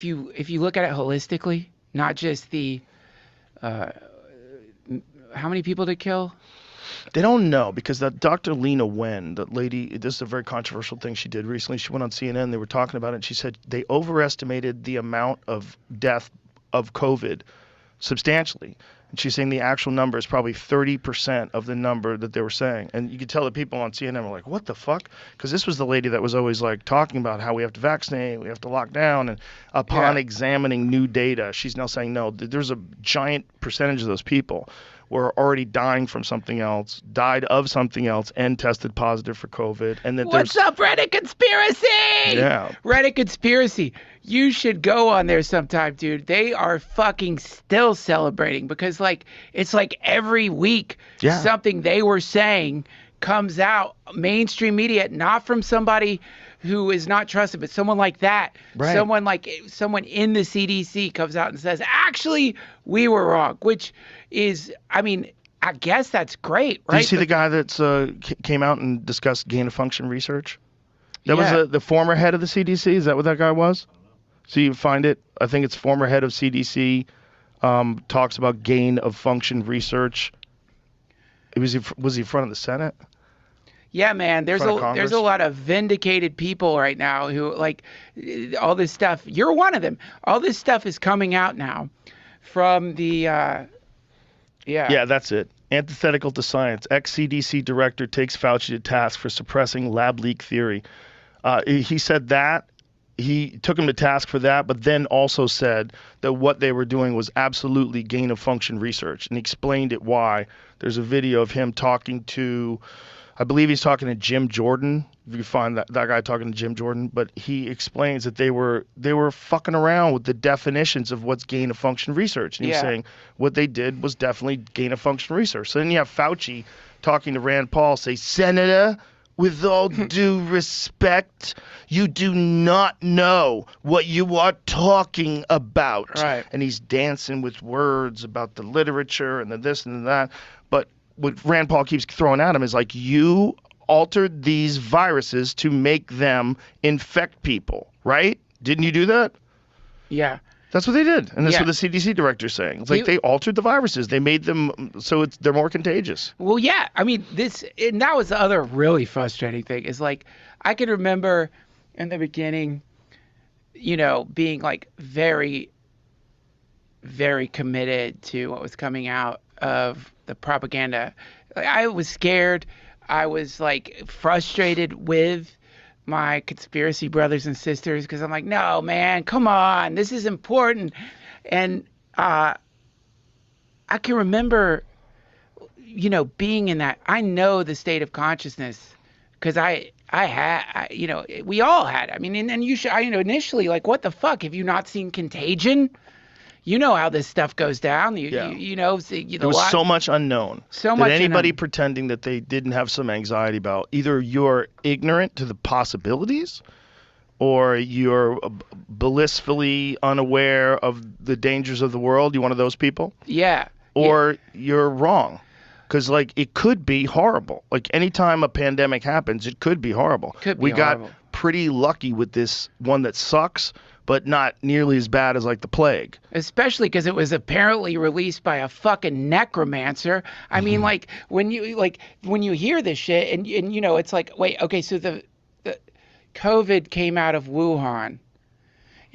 if you look at it holistically, not just the uh, how many people to kill. They don't know because that Dr. Lena Wen, that lady, this is a very controversial thing she did recently. She went on CNN, they were talking about it, and she said they overestimated the amount of death of COVID substantially. And she's saying the actual number is probably 30% of the number that they were saying. And you could tell that people on CNN were like, what the fuck? Because this was the lady that was always like talking about how we have to vaccinate, we have to lock down. And upon Yeah. examining new data, she's now saying, no, there's a giant percentage of those people were already dying from something else, died of something else, and tested positive for COVID. And that What's there's, up, Reddit conspiracy? yeah, Reddit conspiracy. You should go on there sometime, dude. They are fucking still celebrating because, like, it's like every week Yeah. something they were saying comes out, mainstream media, not from somebody who is not trusted, but someone like that. Right. Someone in the CDC comes out and says, actually, we were wrong, which is, I mean, I guess that's great, right? Did you see the guy that's came out and discussed gain of function research? That Yeah. was the former head of the CDC. Is that what that guy was? So you find it. I think it's former head of CDC. Talks about gain of function research. Was he in front of the Senate? Yeah, man, there's Front of there's Congress? a lot of vindicated people right now who like all this stuff. You're one of them. All this stuff is coming out now from the Yeah, that's it. Antithetical to science. Ex-CDC director takes Fauci to task for suppressing lab leak theory. He said that. He took him to task for that, but then also said that what they were doing was absolutely gain of function research, and he explained it why. There's a video of him talking to, I believe he's talking to Jim Jordan. If you find that guy talking to Jim Jordan, but he explains that they were fucking around with the definitions of what's gain of function research, and he was Yeah. saying what they did was definitely gain of function research. So then you have Fauci talking to Rand Paul, say, Senator, with all due respect, you do not know what you are talking about. Right. And he's dancing with words about the literature and the this and the that. But what Rand Paul keeps throwing at him is like, you altered these viruses to make them infect people, right? Didn't you do that? yeah. That's what they did. And that's Yeah. what the CDC director's saying. It's like You- they altered the viruses. They made them so they're more contagious. Well, yeah. I mean, and that was the other really frustrating thing is like I can remember in the beginning, being like very, very committed to what was coming out of the propaganda. Like, I was scared. I was like frustrated with my conspiracy brothers and sisters because I'm like, no, man, come on, this is important. And I can remember, being in that. I know the state of consciousness because we all had. I mean, and you should, initially, like, what the fuck? Have you not seen Contagion? You know how this stuff goes down. Yeah. There was so much unknown. So that much anybody unknown. pretending that they didn't have some anxiety about either you're ignorant to the possibilities or you're blissfully unaware of the dangers of the world. You one of those people? Yeah. Or you're wrong. Because, like, it could be horrible. Like, anytime a pandemic happens, it could be horrible. Could be we horrible. got pretty lucky with this one that sucks, but not nearly as bad as, like, the plague. Especially because it was apparently released by a fucking necromancer. I mean, like when you hear this shit and it's like, wait, okay, so the COVID came out of Wuhan.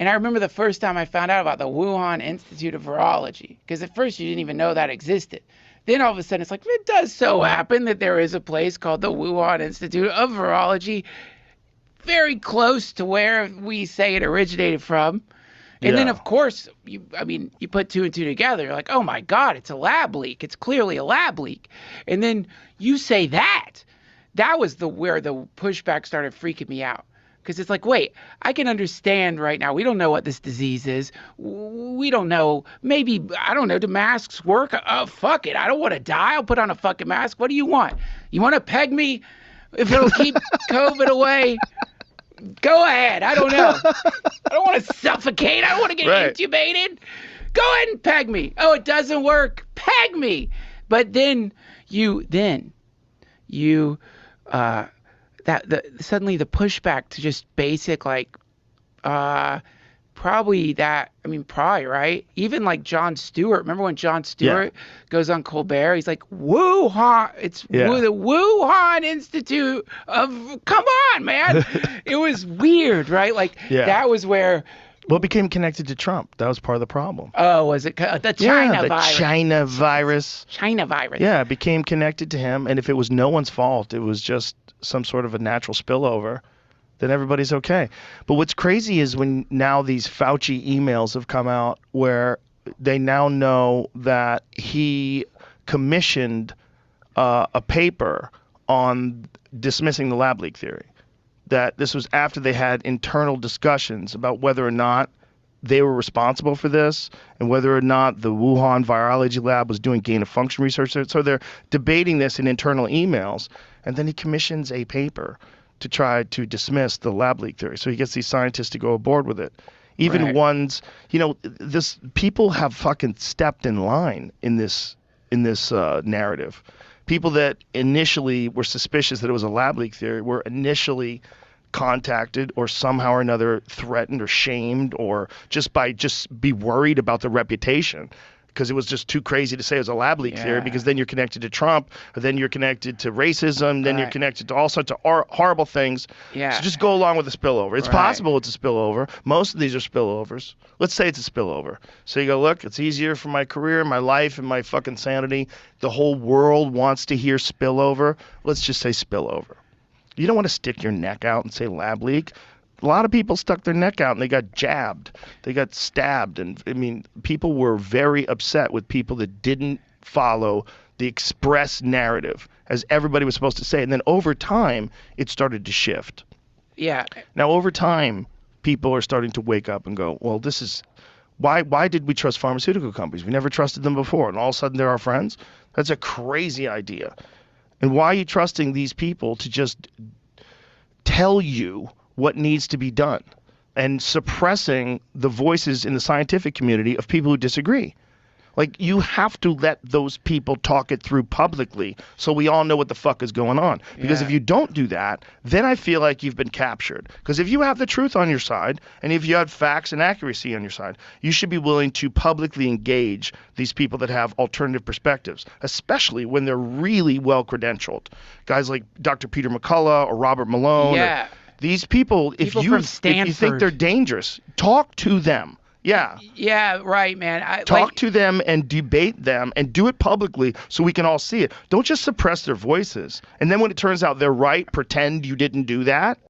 And I remember the first time I found out about the Wuhan Institute of Virology, because at first you didn't even know that existed. Then all of a sudden it's like, it does so happen that there is a place called the Wuhan Institute of Virology, very close to where we say it originated from. And then, Yeah. of course, you put two and two together. You're like, oh, my God, it's a lab leak. It's clearly a lab leak. And then you say that. That was where the pushback started freaking me out. Because it's like, wait, I can understand right now. We don't know what this disease is. We don't know. Maybe, I don't know, do masks work? Oh, fuck it. I don't want to die. I'll put on a fucking mask. What do you want? You want to peg me if it'll keep COVID away? Go ahead. I don't know. I don't want to suffocate. I don't want to get Right. intubated. Go ahead and peg me. Oh, it doesn't work. Peg me. But then suddenly the pushback to just basic, like, probably that. I mean, probably, right? Even like Jon Stewart. Remember when Jon Stewart goes on Colbert? He's like, Wuhan. It's the Wuhan Institute of. Come on, man. It was weird, right? Like that was where. Well, it became connected to Trump. That was part of the problem. Oh, was it the China virus? China virus. China virus. Yeah, it became connected to him, and if it was no one's fault, it was just some sort of a natural spillover, then everybody's okay. But what's crazy is when now these Fauci emails have come out where they now know that he commissioned a paper on dismissing the lab leak theory. That this was after they had internal discussions about whether or not they were responsible for this and whether or not the Wuhan virology lab was doing gain of function research. So they're debating this in internal emails, and then he commissions a paper to try to dismiss the lab leak theory. So he gets these scientists to go aboard with it. Even ones, this people have fucking stepped in line in this narrative. People that initially were suspicious that it was a lab leak theory were initially contacted or somehow or another threatened or shamed or just be worried about the reputation because it was just too crazy to say it was a lab leak theory because then you're connected to Trump, or then you're connected to racism, then you're connected to all sorts of horrible things. Yeah. So just go along with the spillover. It's possible it's a spillover. Most of these are spillovers. Let's say it's a spillover. So you go, look, it's easier for my career, my life, and my fucking sanity. The whole world wants to hear spillover. Let's just say spillover. You don't want to stick your neck out and say lab leak. A lot of people stuck their neck out and they got jabbed. They got stabbed. And I mean, people were very upset with people that didn't follow the express narrative as everybody was supposed to say. And then over time, it started to shift. Yeah. Now, over time, people are starting to wake up and go, well, this is why did we trust pharmaceutical companies? We never trusted them before. And all of a sudden, they're our friends. That's a crazy idea. And why are you trusting these people to just tell you what needs to be done and suppressing the voices in the scientific community of people who disagree? Like, you have to let those people talk it through publicly so we all know what the fuck is going on. Because if you don't do that, then I feel like you've been captured. Because if you have the truth on your side and if you have facts and accuracy on your side, you should be willing to publicly engage these people that have alternative perspectives, especially when they're really well credentialed. Guys like Dr. Peter McCullough or Robert Malone. Yeah. These people, if you think they're dangerous, talk to them. Yeah. Yeah, right, man. Talk to them and debate them and do it publicly so we can all see it. Don't just suppress their voices. And then when it turns out they're right, pretend you didn't do that.